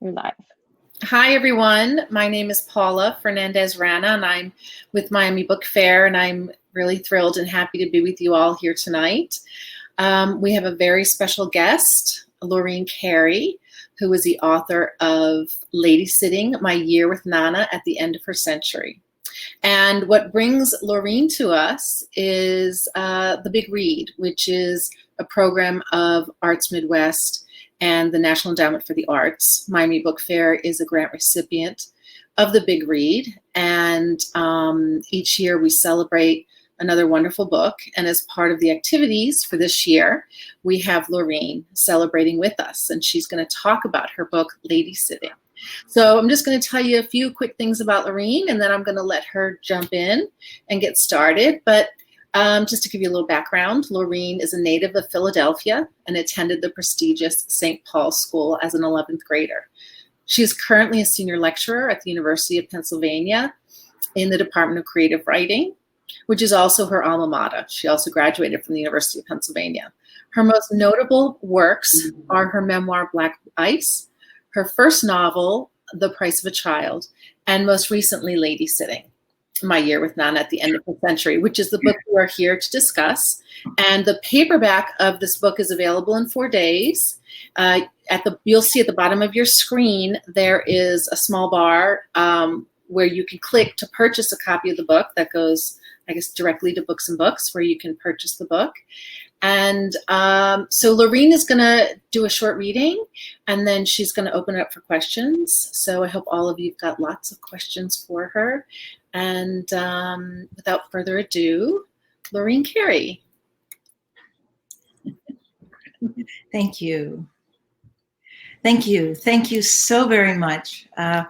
We're live. Hi, everyone. My name is Paula Fernandez Rana, and I'm with Miami Book Fair, and I'm really thrilled and happy to be with you all here tonight. We have a very special guest, Lorene Cary, who is the author of Ladysitting, My Year with Nana at the End of Her Century. And what brings Lorene to us is The Big Read, which is a program of Arts Midwest and the National Endowment for the Arts. Miami Book Fair is a grant recipient of The Big Read, and each year we celebrate another wonderful book. And as part of the activities for this year, we have Lorene celebrating with us, and she's going to talk about her book, Ladysitting. So I'm just going to tell you a few quick things about Lorene, and then I'm going to let her jump in and get started. But just to give you a little background, Lorene is a native of Philadelphia and attended the prestigious St. Paul's School as an 11th grader. She is currently a senior lecturer at the University of Pennsylvania in the Department of Creative Writing, which is also her alma mater. She also graduated from the University of Pennsylvania. Her most notable works are her memoir, Black Ice, her first novel, The Price of a Child, and most recently, Ladysitting, My Year with Nana at the End of the Century, which is the book we are here to discuss. And the paperback of this book is available in 4 days. You'll see at the bottom of your screen, there is a small bar where you can click to purchase a copy of the book that goes, I guess, directly to Books and Books, where you can purchase the book. And so Lorene is going to do a short reading, and then she's going to open it up for questions. So I hope all of you have got lots of questions for her. And without further ado, Lorene Cary. Thank you. Thank you. Thank you so very much. I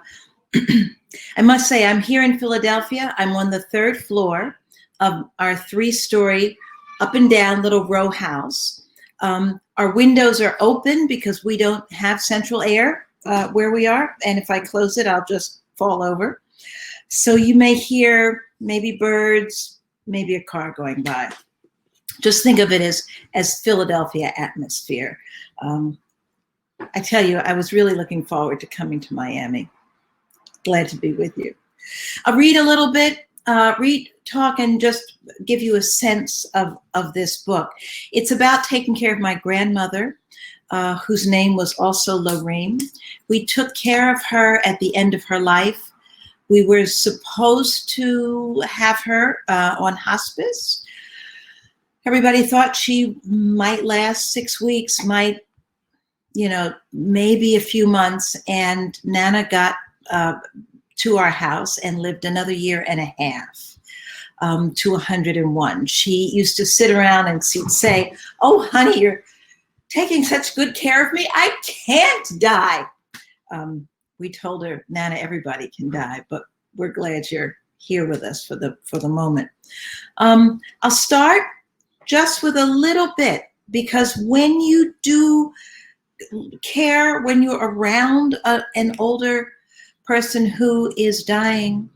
must say, I'm here in Philadelphia. I'm on the 3rd floor of our 3-story up and down little row house. Our windows are open because we don't have central air where we are. And if I close it, I'll just fall over. So you may hear maybe birds, maybe a car going by. Just think of it as Philadelphia atmosphere. I tell you, I was really looking forward to coming to Miami. Glad to be with you. I'll read a little bit, talk, and just give you a sense of this book. It's about taking care of my grandmother, whose name was also Lorene. We took care of her at the end of her life. We were supposed to have her on hospice. Everybody thought she might last 6 weeks, maybe a few months. And Nana got to our house and lived another year and a half to 101. She used to sit around and she'd say, "Oh, honey, you're taking such good care of me. I can't die." We told her, "Nana, everybody can die, but we're glad you're here with us for the moment." I'll start just with a little bit, because when you do care, when you're around an older person who is dying,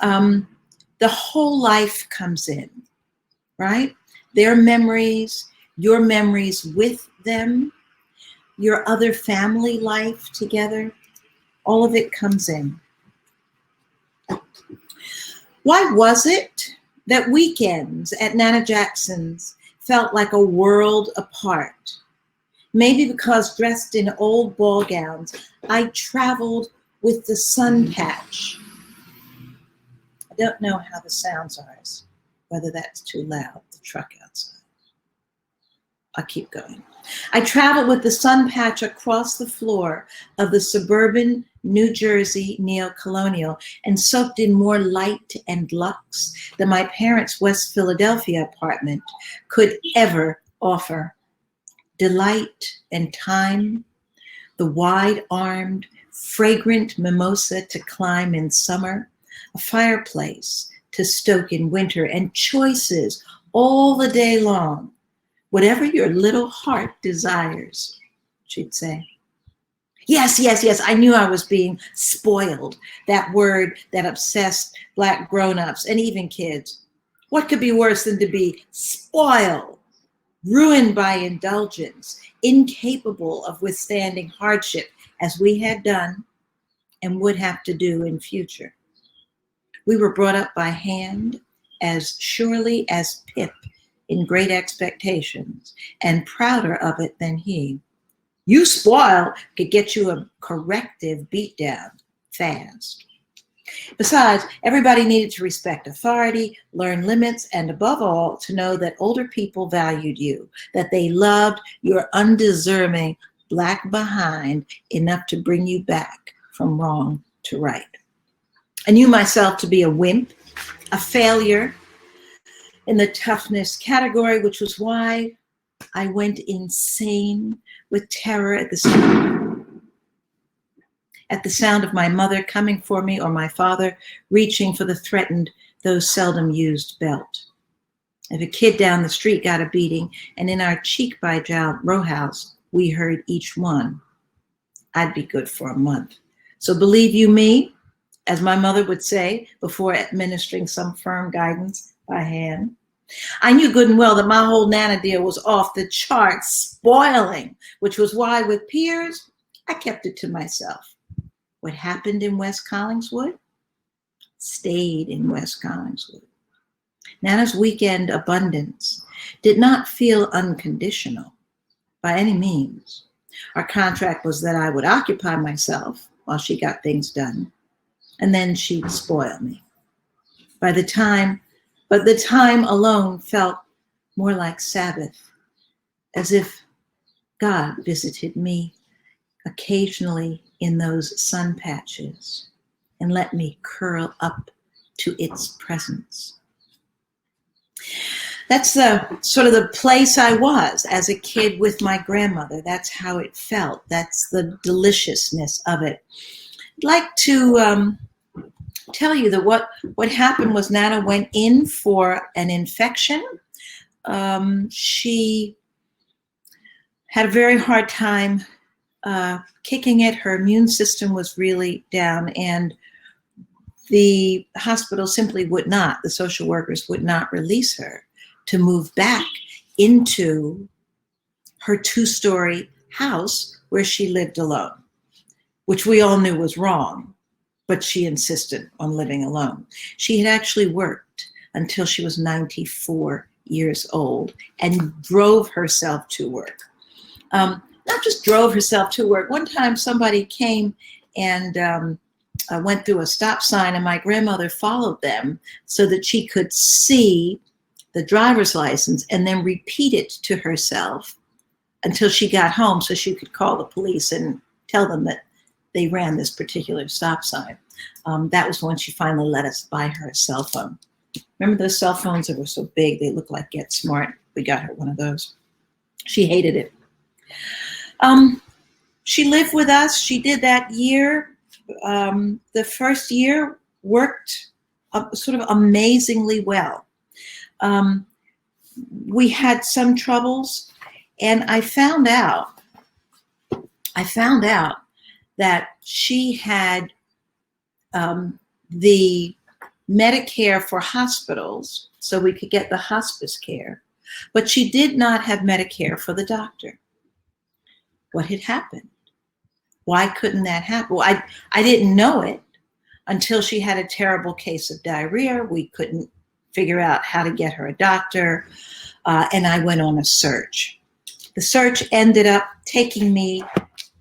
the whole life comes in, right? Their memories, your memories with them, your other family life together, all of it comes in. Why was it that weekends at Nana Jackson's felt like a world apart? Maybe because dressed in old ball gowns, I traveled with the sun patch. I don't know how the sounds are, whether that's too loud, the truck outside. I'll keep going. I traveled with the sun patch across the floor of the suburban New Jersey neo-colonial and soaked in more light and luxe than my parents' West Philadelphia apartment could ever offer. Delight and time, the wide-armed, fragrant mimosa to climb in summer, a fireplace to stoke in winter, and choices all the day long. Whatever your little heart desires, she'd say. Yes, yes, yes, I knew I was being spoiled. That word that obsessed Black grown-ups and even kids. What could be worse than to be spoiled? ruined by indulgence, incapable of withstanding hardship as we had done and would have to do in future. We were brought up by hand as surely as Pip in Great Expectations, and prouder of it than he. You spoil could get you a corrective beatdown fast. Besides, everybody needed to respect authority, learn limits, and above all, to know that older people valued you, that they loved your undeserving black behind enough to bring you back from wrong to right. I knew myself to be a wimp, a failure in the toughness category, which was why I went insane with terror at the sound of my mother coming for me or my father reaching for the threatened, though seldom used belt. If a kid down the street got a beating and in our cheek-by-jowl row house, we heard each one, I'd be good for a month. So believe you me, as my mother would say before administering some firm guidance by hand. I knew good and well that my whole Nana deal was off the charts, spoiling, which was why with peers, I kept it to myself. What happened in West Collingswood stayed in West Collingswood. Nana's weekend abundance did not feel unconditional by any means. Our contract was that I would occupy myself while she got things done, and then she'd spoil me. But the time alone felt more like Sabbath, as if God visited me occasionally in those sun patches and let me curl up to its presence. That's the sort of the place I was as a kid with my grandmother. That's how it felt. That's the deliciousness of it. I'd like to tell you that what happened was Nana went in for an infection. She had a very hard time kicking it. Her immune system was really down, and the hospital simply would not, the social workers would not release her to move back into her 2-story house where she lived alone, which we all knew was wrong, but she insisted on living alone. She had actually worked until she was 94 years old and drove herself to work. Not just drove herself to work. One time somebody came and went through a stop sign, and my grandmother followed them so that she could see the driver's license and then repeat it to herself until she got home so she could call the police and tell them that they ran this particular stop sign. That was when she finally let us buy her a cell phone. Remember those cell phones that were so big, they looked like Get Smart? We got her one of those. She hated it. She lived with us. She did that year. The first year worked sort of amazingly well. We had some troubles, and I found out that she had the Medicare for hospitals, so we could get the hospice care, but she did not have Medicare for the doctor. What had happened? Why couldn't that happen? Well, I didn't know it until she had a terrible case of diarrhea. We couldn't figure out how to get her a doctor, and I went on a search. The search ended up taking me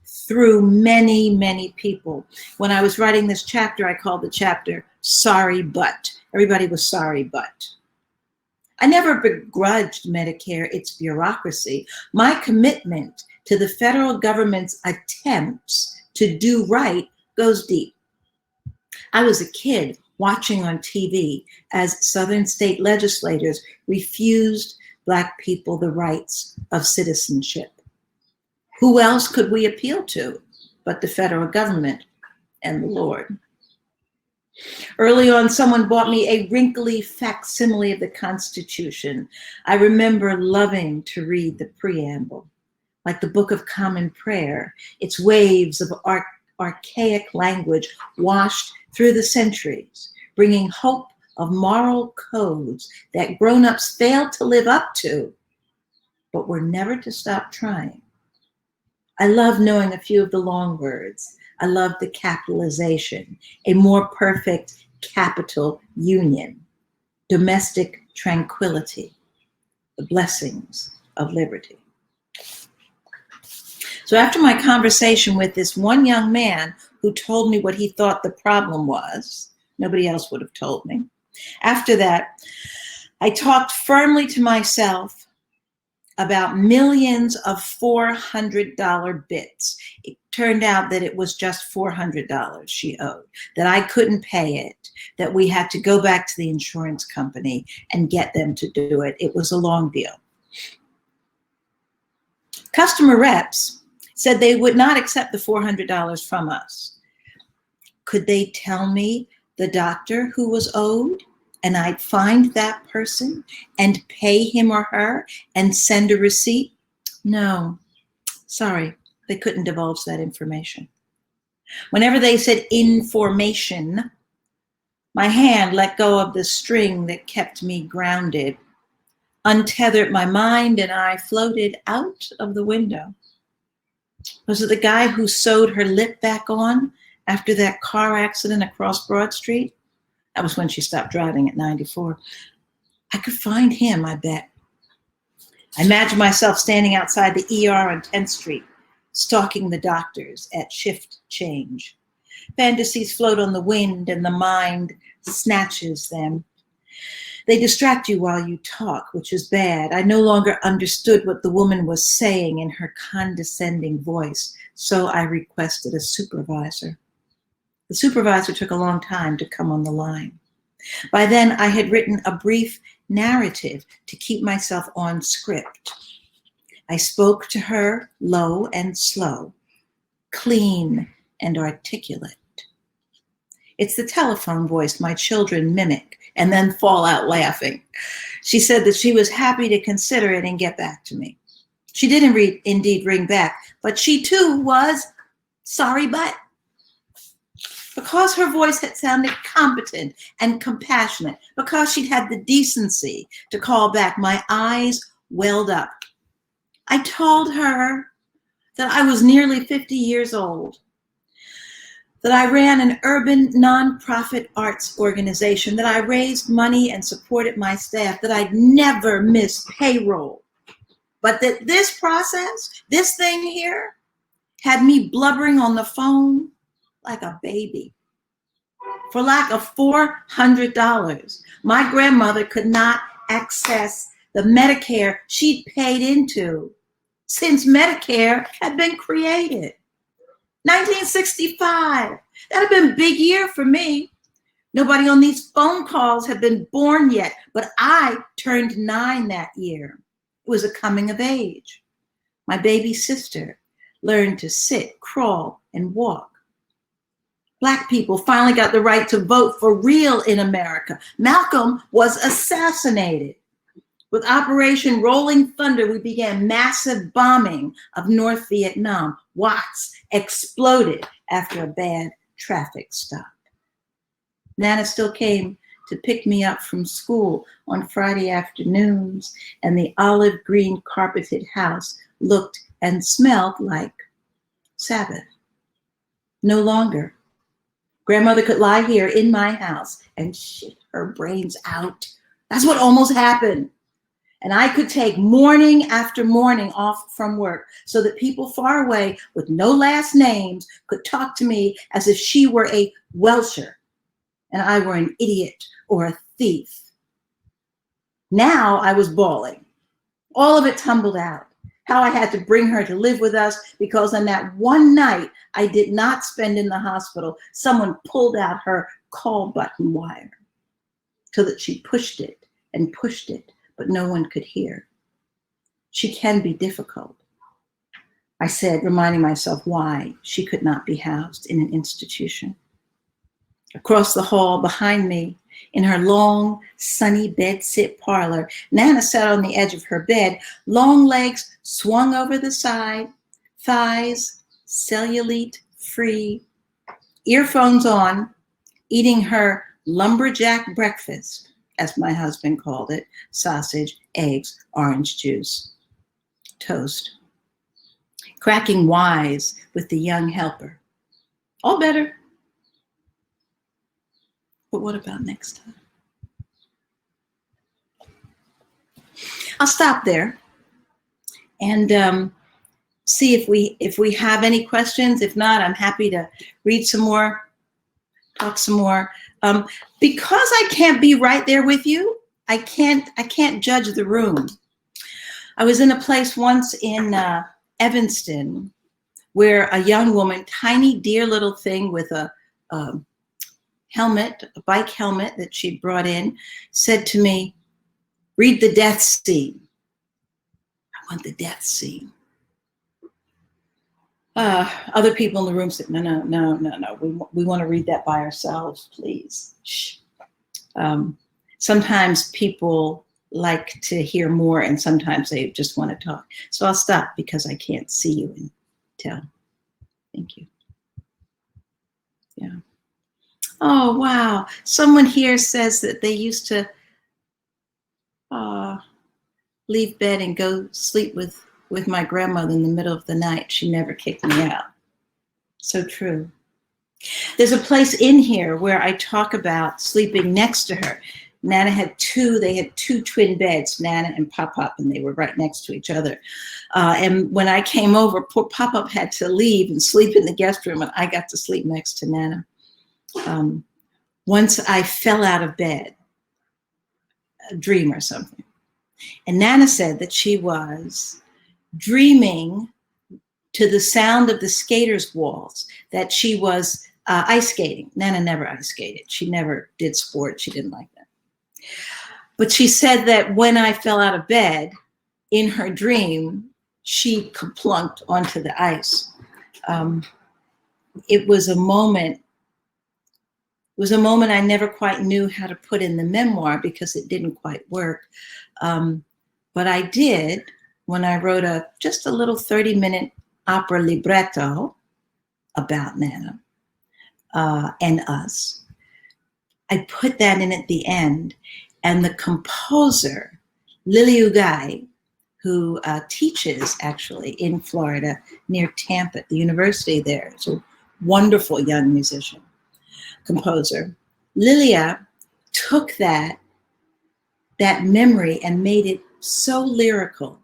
through many, many people. When I was writing this chapter, I called the chapter Sorry But. Everybody was sorry but. I never begrudged Medicare its bureaucracy. My commitment to the federal government's attempts to do right goes deep. I was a kid watching on TV as Southern state legislators refused Black people the rights of citizenship. Who else could we appeal to but the federal government and the Lord? Early on, someone bought me a wrinkly facsimile of the Constitution. I remember loving to read the preamble. Like the Book of Common Prayer, its waves of archaic language washed through the centuries, bringing hope of moral codes that grown-ups failed to live up to, but we're never to stop trying. I love knowing a few of the long words. I love the capitalization, a more perfect capital union, domestic tranquility, the blessings of liberty. So after my conversation with this one young man who told me what he thought the problem was, nobody else would have told me. After that, I talked firmly to myself about millions of $400 bits. It turned out that it was just $400 she owed, that I couldn't pay it, that we had to go back to the insurance company and get them to do it. It was a long deal. Customer reps said they would not accept the $400 from us. Could they tell me the doctor who was owed, and I'd find that person and pay him or her and send a receipt? No, sorry, they couldn't divulge that information. Whenever they said information, my hand let go of the string that kept me grounded, untethered my mind, and I floated out of the window. Was it the guy who sewed her lip back on after that car accident across Broad Street? That was when she stopped driving at 94. I could find him, I bet. I imagined myself standing outside the ER on 10th Street, stalking the doctors at shift change. Fantasies float on the wind and the mind snatches them. They distract you while you talk, which is bad. I no longer understood what the woman was saying in her condescending voice, so I requested a supervisor. The supervisor took a long time to come on the line. By then, I had written a brief narrative to keep myself on script. I spoke to her low and slow, clean and articulate. It's the telephone voice my children mimic and then fall out laughing. She said that she was happy to consider it and get back to me. She didn't indeed ring back, but she too was sorry, but. Because her voice had sounded competent and compassionate, because she'd had the decency to call back, my eyes welled up. I told her that I was nearly 50 years old, that I ran an urban nonprofit arts organization, that I raised money and supported my staff, that I'd never missed payroll, but that this process, this thing here, had me blubbering on the phone like a baby. For lack of $400, my grandmother could not access the Medicare she'd paid into since Medicare had been created. 1965, that had been a big year for me. Nobody on these phone calls had been born yet, but I turned 9 that year. It was a coming of age. My baby sister learned to sit, crawl, and walk. Black people finally got the right to vote for real in America. Malcolm was assassinated. With Operation Rolling Thunder, we began massive bombing of North Vietnam. Watts exploded after a bad traffic stop. Nana still came to pick me up from school on Friday afternoons, and the olive green carpeted house looked and smelled like Sabbath. No longer. Grandmother could lie here in my house and shit her brains out. That's what almost happened. And I could take morning after morning off from work so that people far away with no last names could talk to me as if she were a Welsher and I were an idiot or a thief. Now I was bawling. All of it tumbled out. How I had to bring her to live with us because on that one night I did not spend in the hospital, someone pulled out her call button wire so that she pushed it, but no one could hear. She can be difficult, I said, reminding myself why she could not be housed in an institution. Across the hall behind me, in her long, sunny bed-sit parlor, Nana sat on the edge of her bed, long legs swung over the side, thighs cellulite-free, earphones on, eating her lumberjack breakfast, as my husband called it, sausage, eggs, orange juice. toast. Cracking wise with the young helper. All better. But what about next time? I'll stop there and see if we have any questions. If not, I'm happy to read some more, talk some more. Because I can't be right there with you, I can't judge the room. I was in a place once in Evanston where a young woman, tiny, dear little thing with a helmet, a bike helmet that she'd brought in, said to me, "Read the death scene." I want the death scene. Other people in the room said, no. We want to read that by ourselves, please. Shh. Sometimes people like to hear more and sometimes they just want to talk. So I'll stop because I can't see you and tell. Thank you. Yeah. Oh, wow. Someone here says that they used to leave bed and go sleep with my grandmother in the middle of the night. She never kicked me out. So true. There's a place in here where I talk about sleeping next to her. Nana had two twin beds, Nana and Pop-Pop, and they were right next to each other. And when I came over, poor Pop-Pop had to leave and sleep in the guest room, and I got to sleep next to Nana. Once I fell out of bed, a dream or something. And Nana said that she was dreaming to the sound of the skaters' walls, that she was ice skating. Nana never ice skated. She never did sports. She didn't like that. But she said that when I fell out of bed, in her dream, she plunked onto the ice. It was a moment I never quite knew how to put in the memoir because it didn't quite work. But I did when I wrote just a little 30-minute opera libretto about Nana and us. I put that in at the end, and the composer, Lily Ugai, who teaches actually in Florida near Tampa at the university there, is a wonderful young musician, composer. Lilia took that memory and made it so lyrical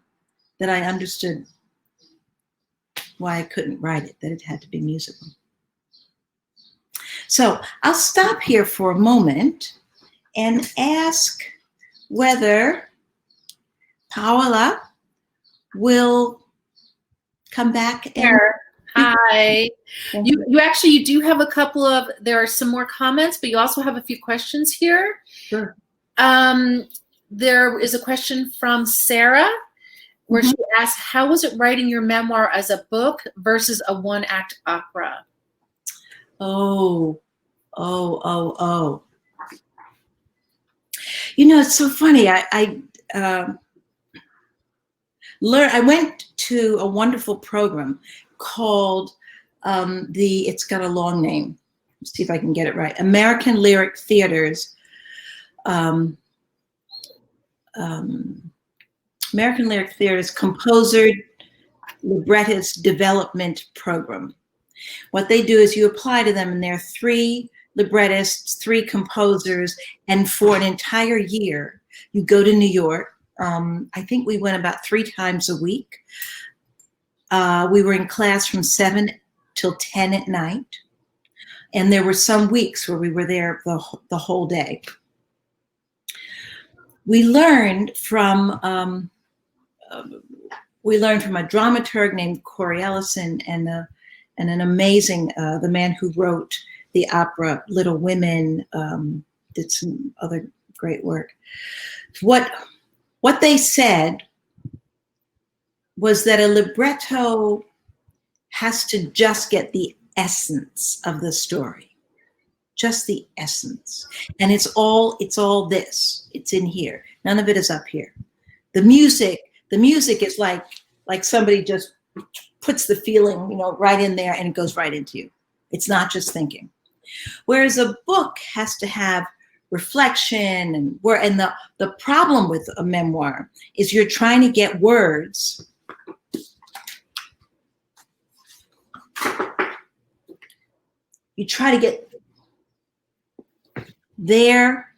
that I understood why I couldn't write it, that it had to be musical. So I'll stop here for a moment and ask whether Paola will come back. Hi. You do have a couple of, there are some more comments, but you also have a few questions here. Sure. There is a question from Sarah where she asked, how was it writing your memoir as a book versus a one-act opera? Oh. You know, it's so funny. I went to a wonderful program called it's got a long name. Let's see if I can get it right. American Lyric Theater's American Lyric Theater's Composer Librettist Development Program. What they do is you apply to them, and there are 3 librettists, 3 composers, and for an entire year, you go to New York. I think we went about 3 times a week. We were in class from 7 till 10 at night. And there were some weeks where we were there the whole day. We learned from a dramaturg named Corey Ellison and an amazing, the man who wrote the opera Little Women, did some other great work. What they said was that a libretto has to just get the essence of the story, just the essence. And it's all this, it's in here. None of it is up here. The music is like somebody just puts the feeling, right in there and it goes right into you. It's not just thinking. Whereas a book has to have reflection and the problem with a memoir is you're trying to get words you try to get there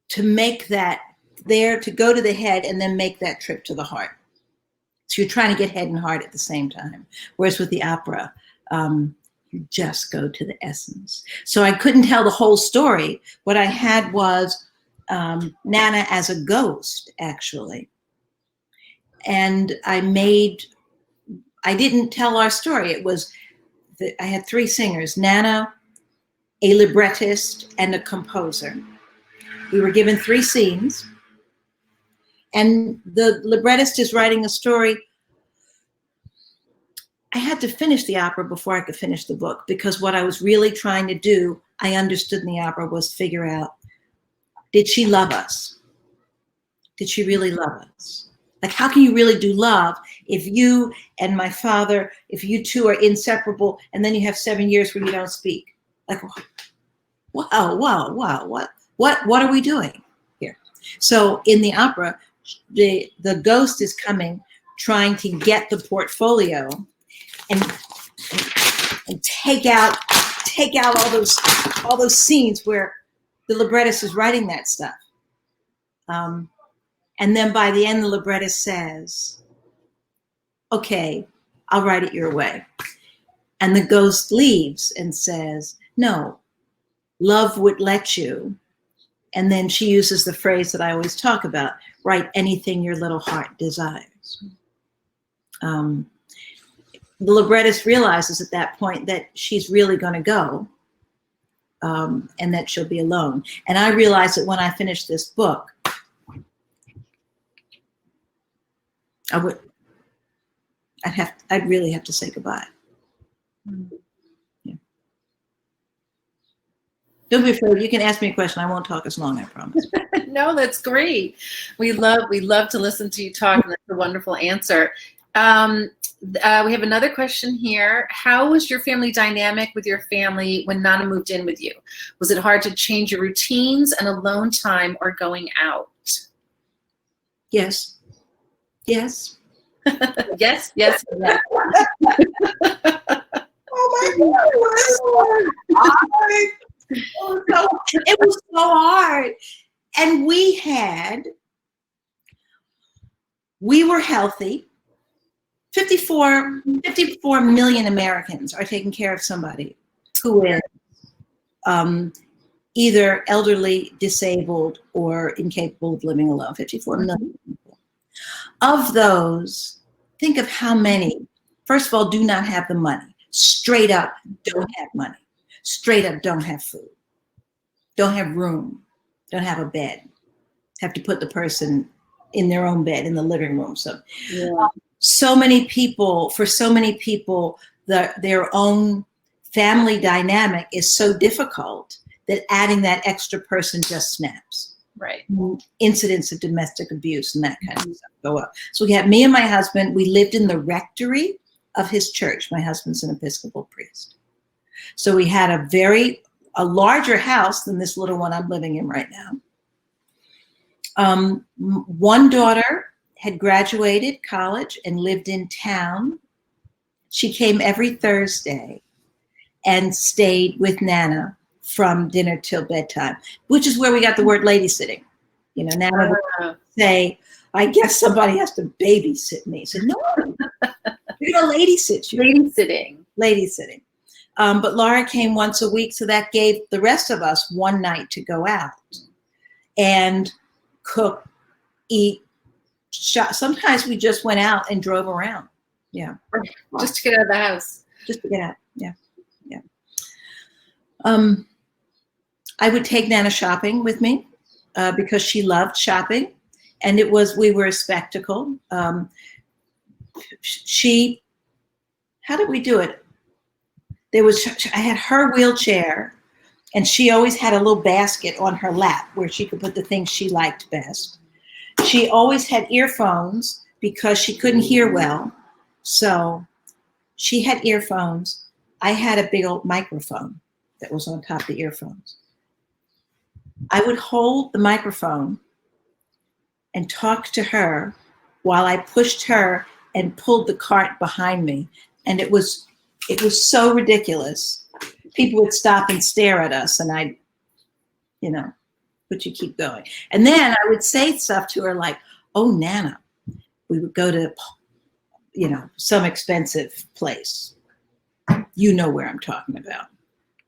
to make that, there to go to the head and then make that trip to the heart. So you're trying to get head and heart at the same time. Whereas with the opera, you just go to the essence. So I couldn't tell the whole story. What I had was Nana as a ghost, actually. And I didn't tell our story. It was, I had three singers, Nana, a librettist, and a composer. We were given three scenes. And the librettist is writing a story. I had to finish the opera before I could finish the book, because what I was really trying to do, I understood in the opera, was figure out, did she love us? Did she really love us? Like, how can you really do love if you and my father, if you two are inseparable, and then you have 7 years where you don't speak? Like, wow, what are we doing here? So in the opera, the ghost is coming, trying to get the portfolio and take out all those scenes where the librettist is writing that stuff. And then by the end, the librettist says, okay, I'll write it your way. And the ghost leaves and says, no, love would let you. And then she uses the phrase that I always talk about, write anything your little heart desires. The librettist realizes at that point that she's really going to go, and that she'll be alone. And I realized that when I finished this book, I'd really have to say goodbye. Yeah. Don't be afraid. You can ask me a question. I won't talk as long, I promise. No, that's great. We love to listen to you talk, and that's a wonderful answer. We have another question here. How was your family dynamic with your family when Nana moved in with you? Was it hard to change your routines and alone time or going out? Yes. Yes. Yes, yes, yes. Oh my God, it was so hard. And we were healthy. 54 million Americans are taking care of somebody who is either elderly, disabled, or incapable of living alone. 54 million people. Of those, think of how many, first of all, do not have the money. Straight up don't have money. Straight up don't have food. Don't have room. Don't have a bed. Have to put the person in their own bed in the living room. So, yeah. So many people, their own family dynamic is so difficult that adding that extra person just snaps. Right. Incidents of domestic abuse and that kind of stuff go up. So we had me and my husband, we lived in the rectory of his church. My husband's an Episcopal priest. So we had a larger house than this little one I'm living in right now. One daughter had graduated college and lived in town. She came every Thursday and stayed with Nana from dinner till bedtime, which is where we got the word ladysitting. You know, Nana would say, I guess somebody has to babysit me. So no, you're going to ladysit you. Ladysitting. But Laura came once a week, so that gave the rest of us one night to go out and cook, eat, shop. Sometimes we just went out and drove around. Yeah. Just to get out of the house. Just to get out. Yeah. Yeah. I would take Nana shopping with me because she loved shopping, and we were a spectacle. How did we do it? I had her wheelchair, and she always had a little basket on her lap where she could put the things she liked best. She always had earphones because she couldn't hear well. So she had earphones. I had a big old microphone that was on top of the earphones. I would hold the microphone and talk to her while I pushed her and pulled the cart behind me. And it was so ridiculous people would stop and stare at us, and I'd, but you keep going. And then I would say stuff to her like, "Oh, Nana," we would go to, some expensive place. You know where I'm talking about.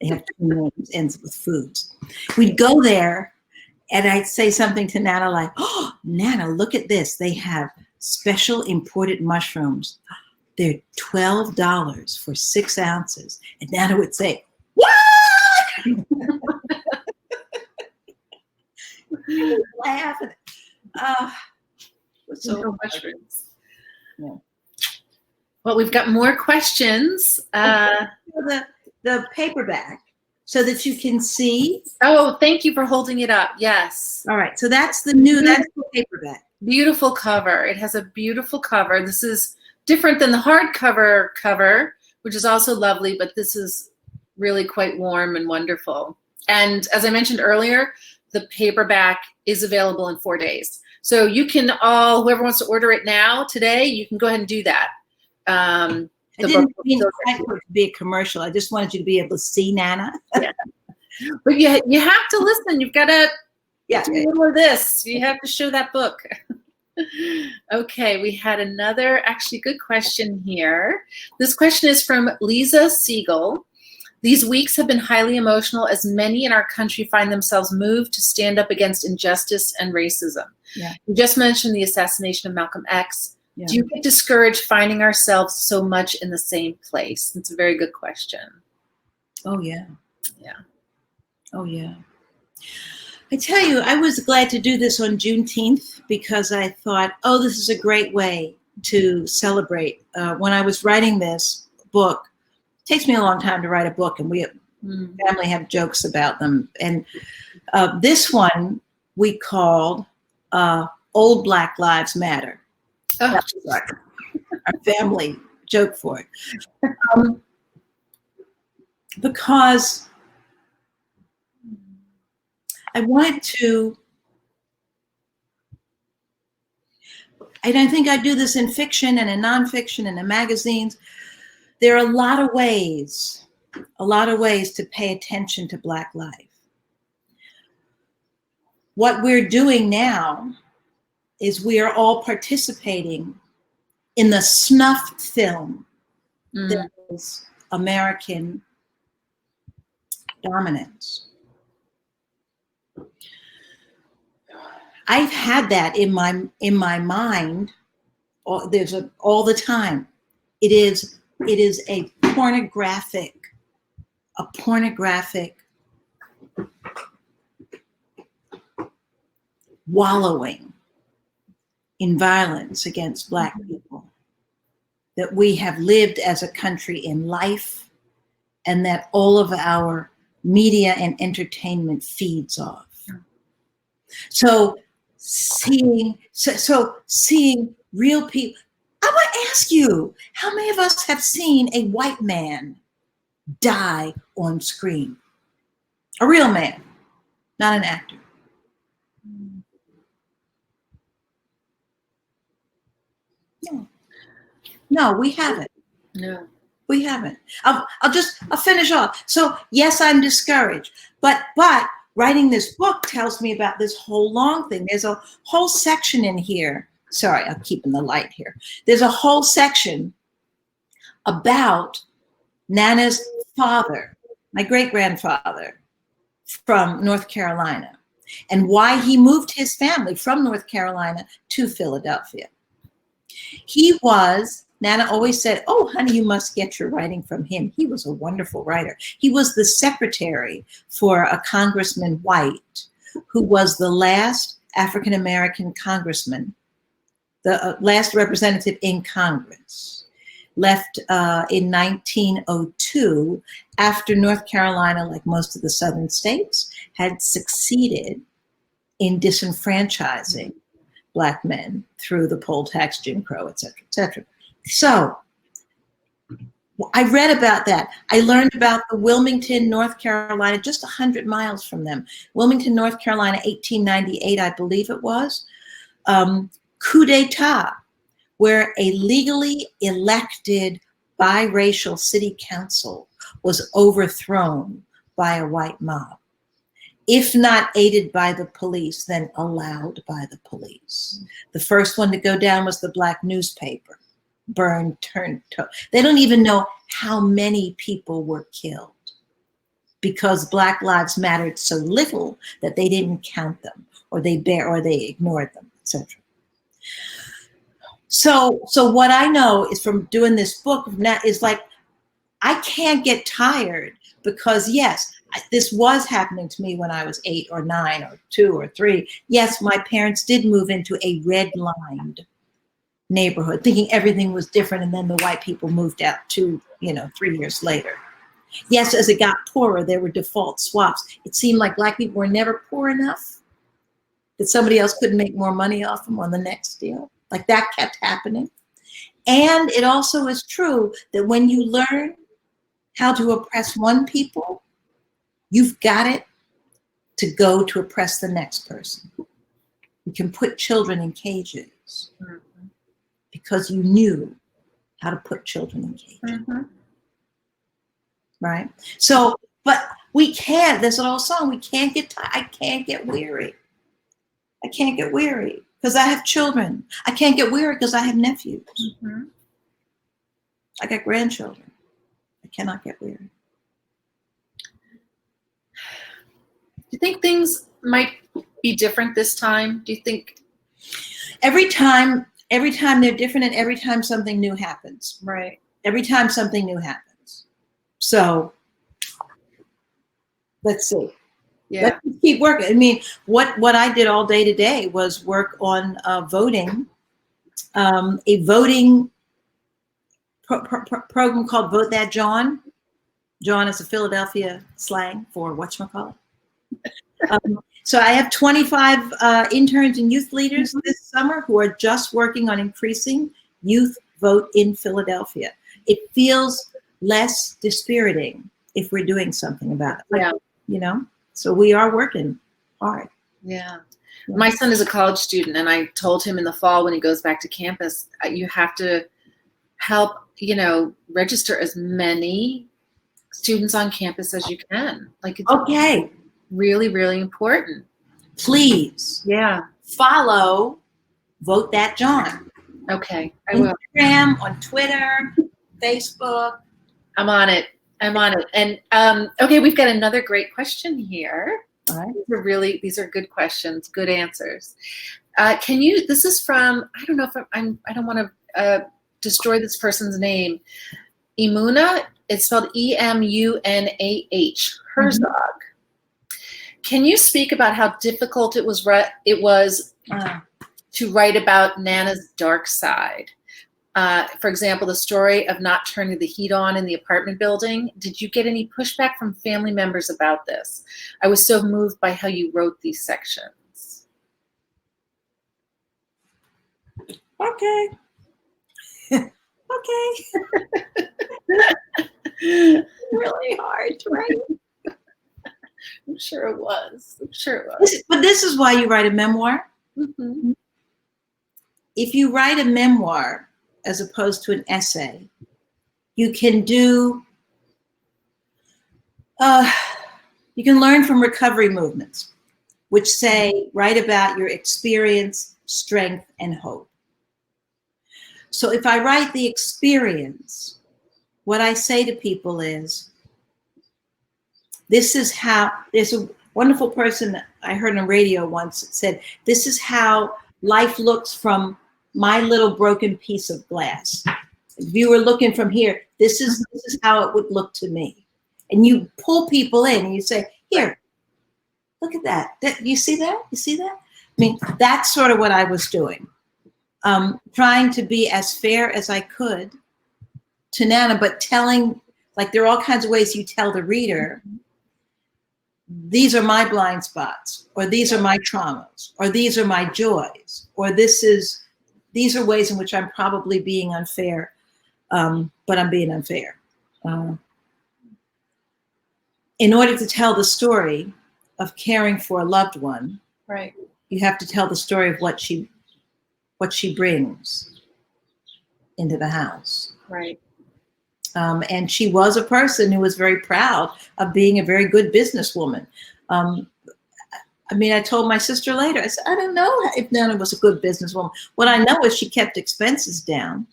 They have two names, ends with foods. We'd go there, and I'd say something to Nana like, "Oh, Nana, look at this. They have special imported mushrooms. They're $12 for 6 ounces." And Nana would say, "What?" Laugh. So mushrooms. Yeah. Well, we've got more questions. The paperback, so that you can see. Oh, thank you for holding it up. Yes. All right. So that's the paperback. Beautiful cover. It has a beautiful cover. This is different than the hardcover cover, which is also lovely, but this is really quite warm and wonderful. And as I mentioned earlier, the paperback is available in 4 days. So you can whoever wants to order it now, today, you can go ahead and do that. I didn't mean it to be a commercial. I just wanted you to be able to see Nana. Yeah. But you have to listen. You've got to do a little of this. You have to show that book. Okay, we had another actually good question here. This question is from Lisa Siegel. These weeks have been highly emotional as many in our country find themselves moved to stand up against injustice and racism. Yeah. You just mentioned the assassination of Malcolm X. Yeah. Do you get discouraged finding ourselves so much in the same place? It's a very good question. Oh, yeah. Yeah. Oh, yeah. I tell you, I was glad to do this on Juneteenth because I thought, this is a great way to celebrate. When I was writing this book, it takes me a long time to write a book, and we family have jokes about them. And this one we called Old Black Lives Matter. Oh. That was our family joke for it. Because I wanted to, and I think I do this in fiction and in nonfiction and in magazines. There are a lot of ways to pay attention to Black life. What we're doing now is we are all participating in the snuff film that is American dominance. I've had that in my mind. There's all the time. It is a pornographic wallowing in violence against Black people that we have lived as a country in life, and that all of our media and entertainment feeds off. So seeing real people. I want to ask you, how many of us have seen a white man die on screen? A real man, not an actor. No, we haven't. No. We haven't. I'll finish off. So yes, I'm discouraged, but writing this book tells me about this whole long thing. There's a whole section in here. Sorry, I'm keeping the light here. There's a whole section about Nana's father, my great-grandfather from North Carolina, and why he moved his family from North Carolina to Philadelphia. Nana always said, "Oh, honey, you must get your writing from him. He was a wonderful writer." He was the secretary for a Congressman White, who was the last African-American congressman, the last representative in Congress, left in 1902 after North Carolina, like most of the southern states, had succeeded in disenfranchising Black men through the poll tax, Jim Crow, et cetera, et cetera. So I read about that. I learned about the Wilmington, North Carolina, just 100 miles from them. Wilmington, North Carolina, 1898, I believe it was. Coup d'etat, where a legally elected biracial city council was overthrown by a white mob. If not aided by the police, then allowed by the police. The first one to go down was the black newspaper, burned, turned to. They don't even know how many people were killed because Black lives mattered so little that they didn't count them, or they ignored them, etc. So what I know is from doing this book is like, I can't get tired because yes, this was happening to me when I was 8 or 9 or 2 or 3. Yes, my parents did move into a red-lined neighborhood, thinking everything was different, and then the white people moved out 3 years later. Yes, as it got poorer, there were default swaps. It seemed like black people were never poor enough that somebody else couldn't make more money off them on the next deal. Like that kept happening. And it also is true that when you learn how to oppress one people, you've got it to go to oppress the next person. You can put children in cages because you knew how to put children in cages. Right? So, but we can't, there's an old song, we can't get tired. I can't get weary. I can't get weary because I have children. I can't get weary because I have nephews. I got grandchildren. I cannot get weary. Do you think things might be different this time? Do you think? Every time they're different, and every time something new happens. Right. Every time something new happens. So let's see. Yeah. Let's keep working. I mean, what I did all day today was work on voting, a voting program called Vote That John. John is a Philadelphia slang for whatchamacallit. So I have 25 interns and youth leaders this summer who are just working on increasing youth vote in Philadelphia. It feels less dispiriting if we're doing something about it. Like, so we are working hard. Yeah. My son is a college student, and I told him in the fall when he goes back to campus, you have to help, register as many students on campus as you can. Like, it's really, really important. Please. Yeah. Follow Vote That John. Okay. I will. Instagram, on Twitter, Facebook. I'm on it. And okay, we've got another great question here. All right. These are good questions, good answers. This is from, I don't know if I don't want to destroy this person's name. Imuna, it's spelled Emunah, Herzog. Can you speak about how difficult it was to write about Nana's dark side? For example, the story of not turning the heat on in the apartment building. Did you get any pushback from family members about this? I was so moved by how you wrote these sections. Okay. Really hard to write. I'm sure it was. But this is why you write a memoir. If you write a memoir, as opposed to an essay, you can learn from recovery movements, which say, write about your experience, strength, and hope. So if I write the experience, what I say to people is, this is how, there's a wonderful person I heard on radio once that said, this is how life looks from my little broken piece of glass. If you were looking from here, this is how it would look to me. And you pull people in and you say, here, look at that. You see that? You see that? I mean, that's sort of what I was doing. Trying to be as fair as I could to Nana, but telling, like, there are all kinds of ways you tell the reader, these are my blind spots, or these are my traumas, or these are my joys, or these are ways in which I'm probably being unfair, but I'm being unfair. In order to tell the story of caring for a loved one, right, you have to tell the story of what she brings into the house. Right. And she was a person who was very proud of being a very good businesswoman. I mean, I told my sister later, I said, I don't know if Nana was a good businesswoman. What I know is she kept expenses down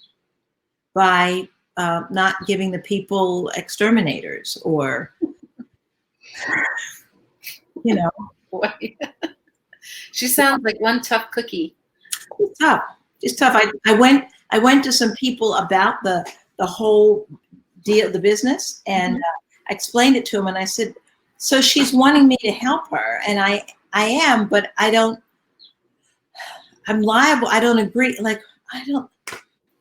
by not giving the people exterminators or, you know. Boy. She sounds like one tough cookie. It's tough. It's tough. I went to some people about the whole deal, the business, and I explained it to them, and I said, so she's wanting me to help her, and I am, but I'm liable. I don't agree. Like, I don't.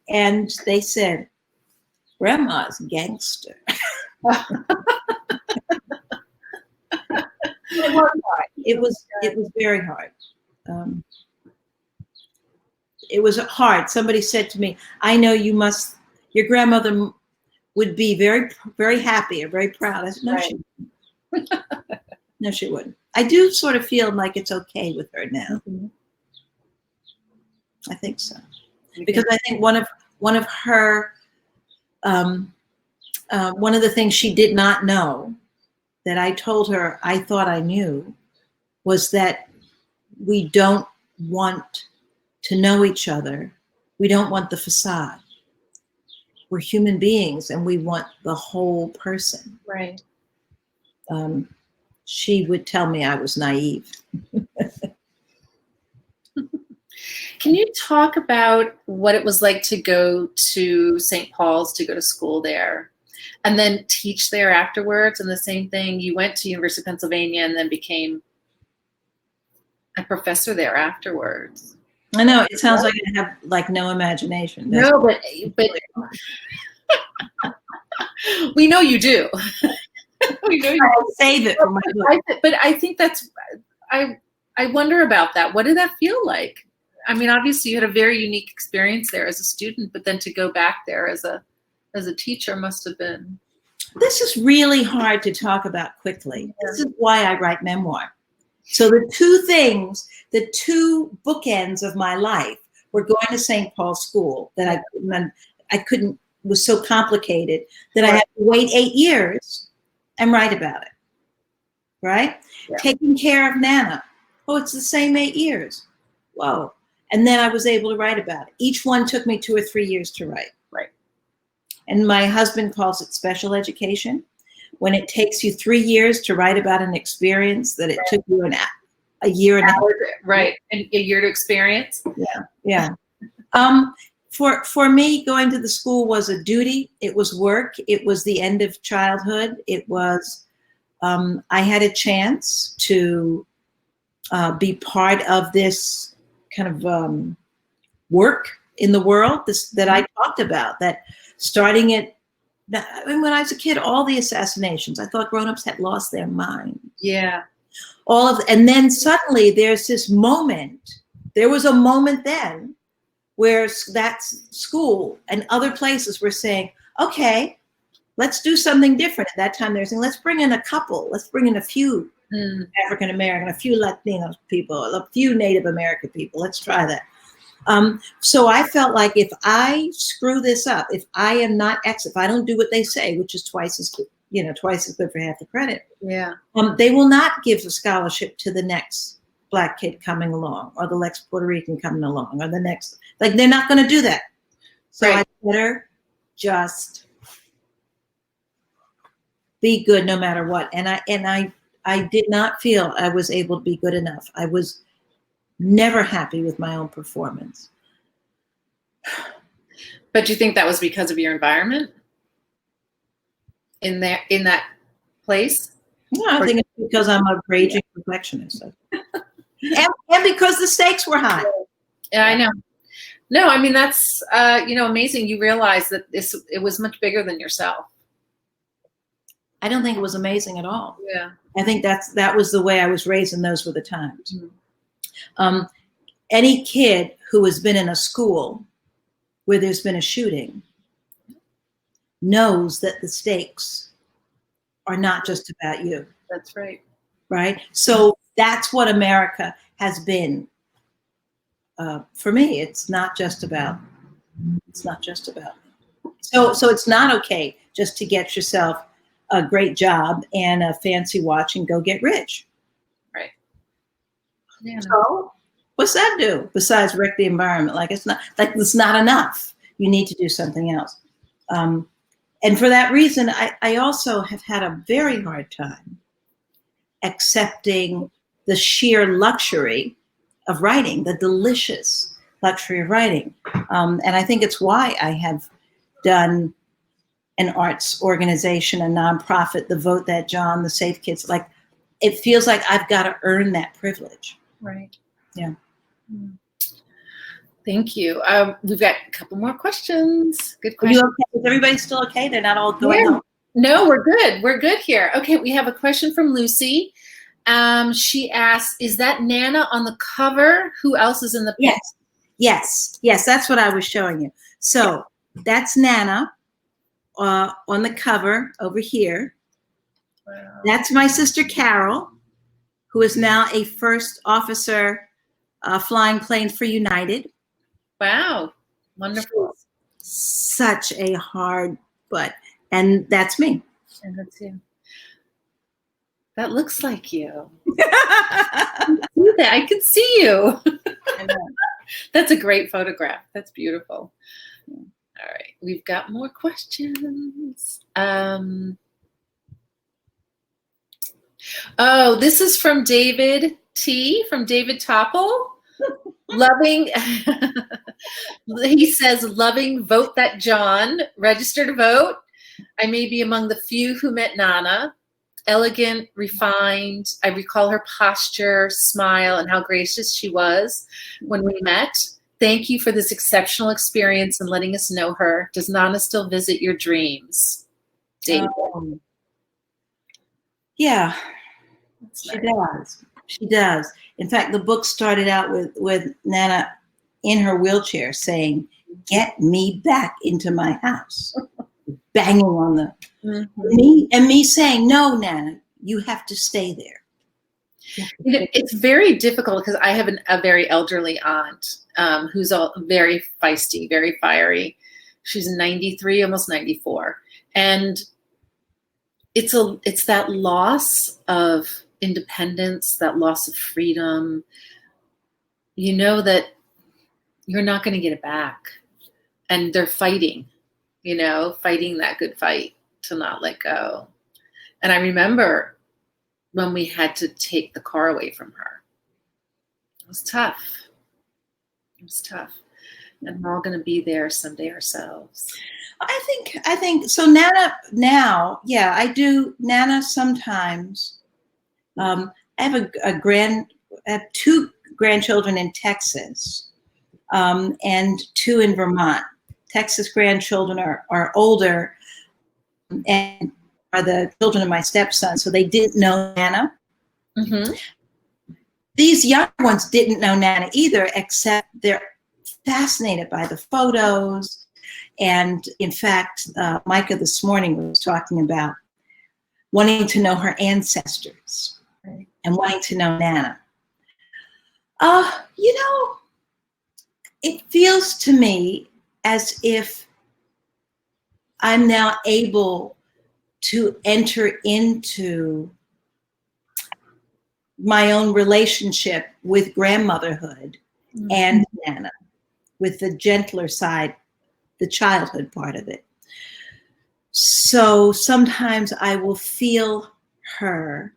And they said, Grandma's gangster. It was hard. It was very hard. It was hard. Somebody said to me, I know your grandmother would be very, very happy or very proud. I said, no, right. she wouldn't. No, she wouldn't. I do sort of feel like it's okay with her now. I think so. Because I think one of her, one of the things she did not know that I told her I thought I knew was that we don't want to know each other. We don't want the facade. We're human beings and we want the whole person. Right. She would tell me I was naive. Can you talk about what it was like to go to St. Paul's, to go to school there, and then teach there afterwards? And the same thing, you went to University of Pennsylvania and then became a professor there afterwards. I know, it sounds like I have like no imagination. No, but we know you do. We know you do. I'll save it for my book. But I think I wonder about that. What did that feel like? I mean, obviously you had a very unique experience there as a student, but then to go back there as a teacher must have been. This is really hard to talk about quickly. Yeah. This is why I write memoir. So the two bookends of my life were going to St. Paul's School that I couldn't, was so complicated that I had to wait 8 years and write about it, right? Yeah. Taking care of Nana. Oh, it's the same 8 years. Whoa. And then I was able to write about it. Each one took me 2 or 3 years to write. Right. And my husband calls it special education. When it takes you 3 years to write about an experience that it took you a year and a half. Right, and a year to experience. Yeah. For me, going to the school was a duty. It was work. It was the end of childhood. It was, I had a chance to be part of this kind of work in the world that I talked about, that starting it. I mean, when I was a kid, all the assassinations, I thought grown-ups had lost their mind. Yeah. And then suddenly there's this moment. There was a moment then where that school and other places were saying, okay, let's do something different. At that time, they were saying, let's bring in a couple. Let's bring in a few African-American, a few Latino people, a few Native American people. Let's try that. So I felt like if I screw this up, if I am not if I don't do what they say, which is twice as good, twice as good for half the credit. Yeah. They will not give a scholarship to the next Black kid coming along, or the next Puerto Rican coming along, or the next, they're not going to do that. So I better just be good no matter what. And I did not feel I was able to be good enough. I was never happy with my own performance. But do you think that was because of your environment in that place? No, I think it's because I'm a raging perfectionist. and because the stakes were high. Yeah, I know. No, I mean, that's, amazing. You realize that it was much bigger than yourself. I don't think it was amazing at all. Yeah. I think that was the way I was raised, and those were the times. Any kid who has been in a school where there's been a shooting knows that the stakes are not just about you. That's right. Right? So that's what America has been for me. It's not just about me. So it's not okay just to get yourself a great job and a fancy watch and go get rich. Right. Yeah. So what's that do besides wreck the environment? Like it's not enough. You need to do something else. And for that reason, I also have had a very hard time accepting the sheer luxury of writing, the delicious luxury of writing. And I think it's why I have done an arts organization, a nonprofit, the Vote That John, the Safe Kids. Like, it feels like I've got to earn that privilege. Right. Yeah. Thank you. We've got a couple more questions. Good Are question. you okay? Is everybody still okay? They're not all going home? No, we're good. We're good here. Okay, we have a question from Lucy. She asks, is that Nana on the cover? Who else is in the picture? Yes. That's what I was showing you. So that's Nana on the cover over here. Wow. That's my sister Carol, who is now a first officer flying planes for United. Wow. Wonderful. Such a hard butt. And that's me. And that's you. That looks like you. I can see you. That's a great photograph. That's beautiful. All right. We've got more questions. Oh, this is from David T. From David Topple. Loving, he says, loving Vote That John, register to vote. I may be among the few who met Nana. Elegant, refined. I recall her posture, smile, and how gracious she was when we met. Thank you for this exceptional experience and letting us know her. Does Nana still visit your dreams? David. Yeah, That's she nice. does. She does. In fact, the book started out with Nana in her wheelchair saying, "Get me back into my house," banging on the me saying, "No, Nana, you have to stay there." It's very difficult because I have a very elderly aunt who's very feisty, very fiery. She's 93, almost 94, and it's that loss of independence, that loss of freedom. You know that you're not going to get it back, and they're fighting. Fighting that good fight to not let go. And I remember when we had to take the car away from her. It was tough. And we're all going to be there someday ourselves. I think so. Nana now, yeah, I do. Nana sometimes. I have I have 2 grandchildren in Texas, and 2 in Vermont. Texas grandchildren are older and are the children of my stepson, so they didn't know Nana. Mm-hmm. These young ones didn't know Nana either, except they're fascinated by the photos. And in fact, Micah this morning was talking about wanting to know her ancestors and wanting to know Nana. It feels to me as if I'm now able to enter into my own relationship with grandmotherhood and Nana, with the gentler side, the childhood part of it. So sometimes I will feel her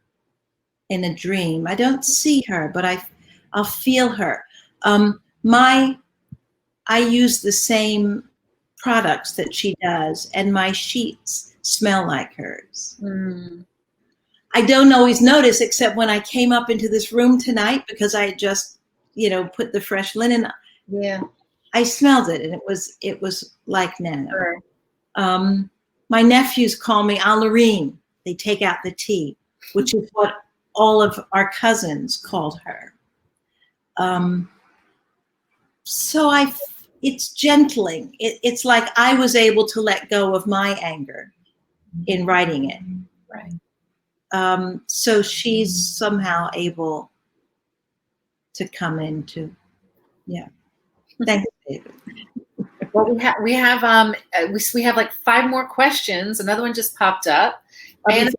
in a dream. I don't see her, but I'll feel her. I use the same products that she does, and my sheets smell like hers. I don't always notice, except when I came up into this room tonight, because I had just, put the fresh linen on. Yeah. I smelled it, and it was like Nana. Sure. My nephews call me Lorene. They take out the T, which is what all of our cousins called her. So it's gentling. It's like I was able to let go of my anger in writing it. Right. So she's somehow able to come into, yeah. Thanks, David. Well, we have like 5 more questions. Another one just popped up, and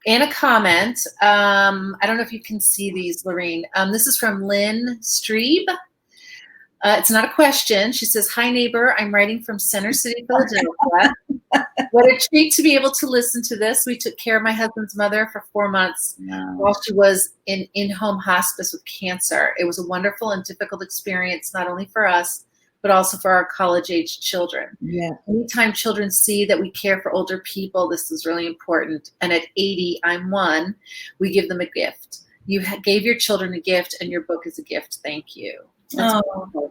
a comment. I don't know if you can see these, Lorene. This is from Lynn Streeb. It's not a question. She says, "Hi, neighbor. I'm writing from Center City, Philadelphia. What a treat to be able to listen to this. We took care of my husband's mother for 4 months while she was in in-home hospice with cancer. It was a wonderful and difficult experience, not only for us, but also for our college-age children. Yeah. Anytime children see that we care for older people, this is really important. And at 80, I'm 1, we give them a gift. You gave your children a gift, and your book is a gift. Thank you."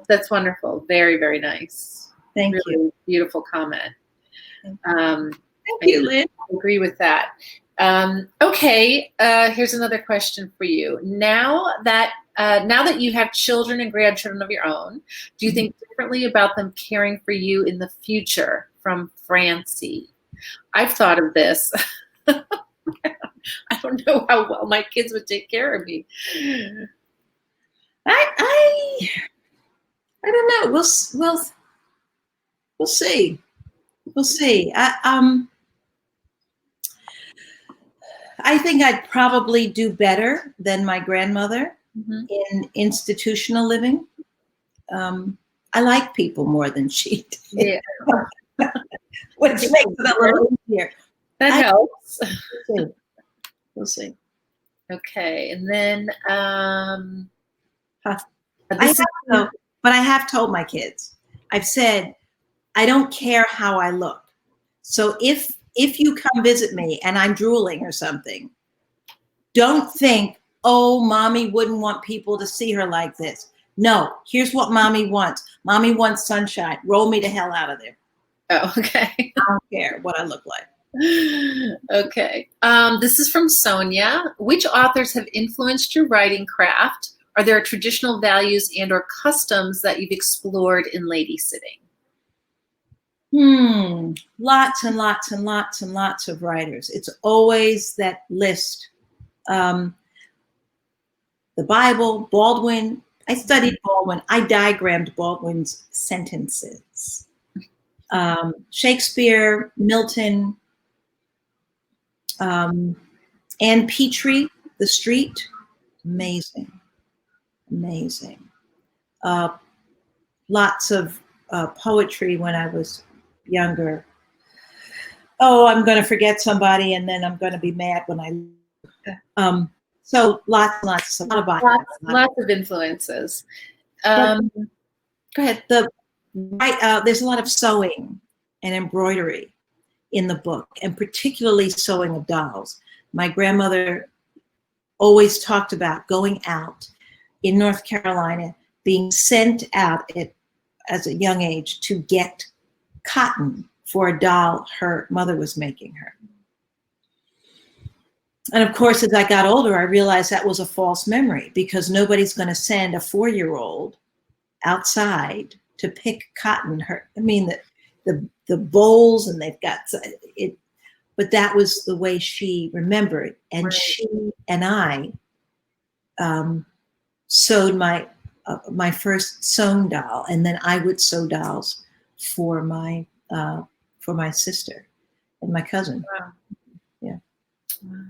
That's wonderful. Very, very nice. Thank really you. Beautiful comment. Thank you, Lynn. I agree with that. Okay, here's another question for you. Now that you have children and grandchildren of your own, do you think differently about them caring for you in the future? From Francie. I've thought of this. I don't know how well my kids would take care of me. I don't know. We'll see. We'll see. I think I'd probably do better than my grandmother in institutional living. I like people more than she did. Yeah. Which makes it a little easier. That helps. We'll see. Okay, and then but I have told my kids. I've said, I don't care how I look. So if you come visit me and I'm drooling or something, don't think, oh, mommy wouldn't want people to see her like this. No, here's what mommy wants. Mommy wants sunshine. Roll me the hell out of there. Oh, okay. I don't care what I look like. Okay. This is from Sonia. Which authors have influenced your writing craft? Are there traditional values and or customs that you've explored in Ladysitting? Lots and lots and lots and lots of writers. It's always that list. The Bible, Baldwin. I studied Baldwin. I diagrammed Baldwin's sentences. Shakespeare, Milton, Anne Petrie, The Street. Amazing. Lots of poetry when I was younger. Oh, I'm going to forget somebody, and then I'm going to be mad when so lots of influences. Go ahead. There's a lot of sewing and embroidery in the book, and particularly sewing of dolls. My grandmother always talked about going out in North Carolina, being sent out as a young age to get cotton for a doll her mother was making her. And of course, as I got older, I realized that was a false memory, because nobody's going to send a 4-year-old outside to pick cotton. The bowls, and they've got it, but that was the way she remembered. And right. She and I sewed my first sewn doll, and then I would sew dolls for my sister and my cousin. Wow. Yeah. Wow.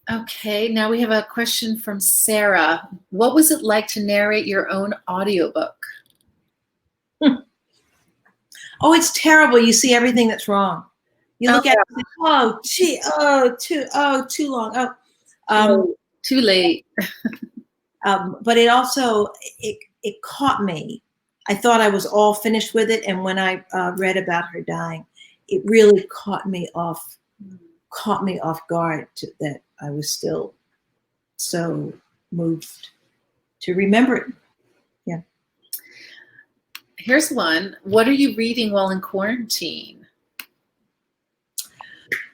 Okay, now we have a question from Sarah. What was it like to narrate your own audiobook? Oh, it's terrible. You see everything that's wrong. You look at it, too long. Too late. But it also, it caught me. I thought I was all finished with it. And when I read about her dying, it really caught me off guard that I was still so moved to remember it. Yeah. Here's one. What are you reading while in quarantine?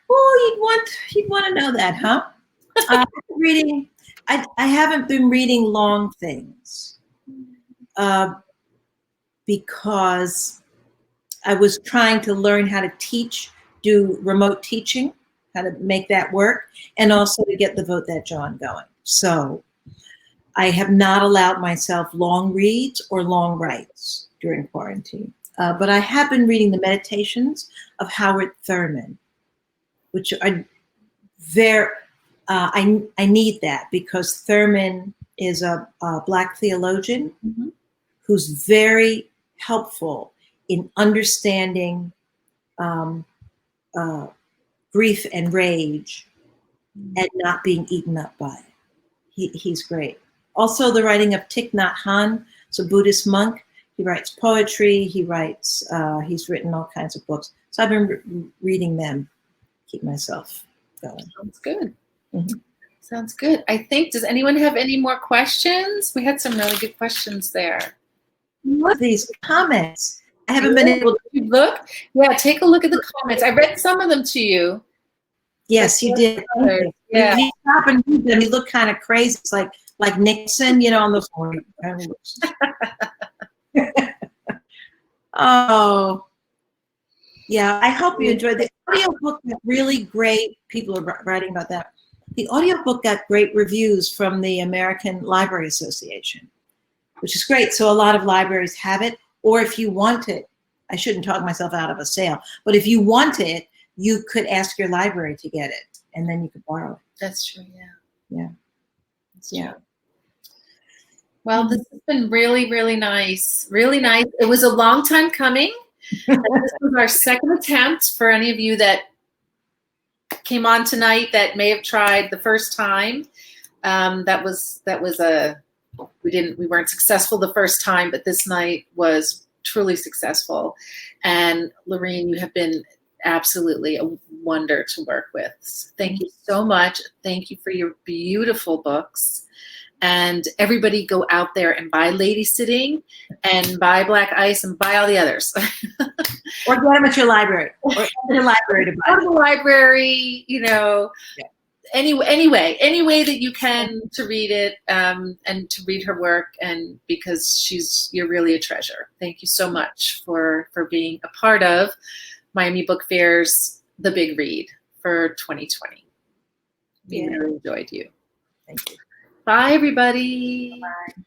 Well, you'd want to know that, huh? Reading. I haven't been reading long things because I was trying to learn how to do remote teaching, how to make that work, and also to get the Vote That John going. So I have not allowed myself long reads or long writes during quarantine. But I have been reading the Meditations of Howard Thurman, which are I need that because Thurman is a Black theologian who's very helpful in understanding grief and rage and not being eaten up by it. He's great. Also, the writing of Thich Nhat Hanh, it's a Buddhist monk. He writes poetry. He's written all kinds of books. So I've been reading them, keep myself going. Sounds good. Sounds good. I think, does anyone have any more questions? We had some really good questions there. What are these comments? I haven't been able to look. Yeah, take a look at the comments. I read some of them to you. Yes, you did. Yeah. If you stop and read them, you look kind of crazy. It's like Nixon, on those morning. Oh, yeah. I hope you enjoyed the audiobook. Got really great. People are writing about that. The audiobook got great reviews from the American Library Association, which is great. So a lot of libraries have it. Or if you want it, I shouldn't talk myself out of a sale, but if you want it, you could ask your library to get it, and then you could borrow it. That's true. Yeah. Yeah. Well, this has been really, really nice. Really nice. It was a long time coming. This was our second attempt for any of you that came on tonight that may have tried the first time. We weren't successful the first time, but this night was truly successful. And Lorene, you have been absolutely a wonder to work with. Thank you so much. Thank you for your beautiful books. And everybody go out there and buy Ladysitting and buy Black Ice and buy all the others. Or get them at your library. Or at your library to buy. Go to the library, Yeah. Any way that you can to read it and to read her work, and because you're really a treasure. Thank you so much for being a part of Miami Book Fair's The Big Read for 2020. We really enjoyed you. Thank you. Bye, everybody. Bye.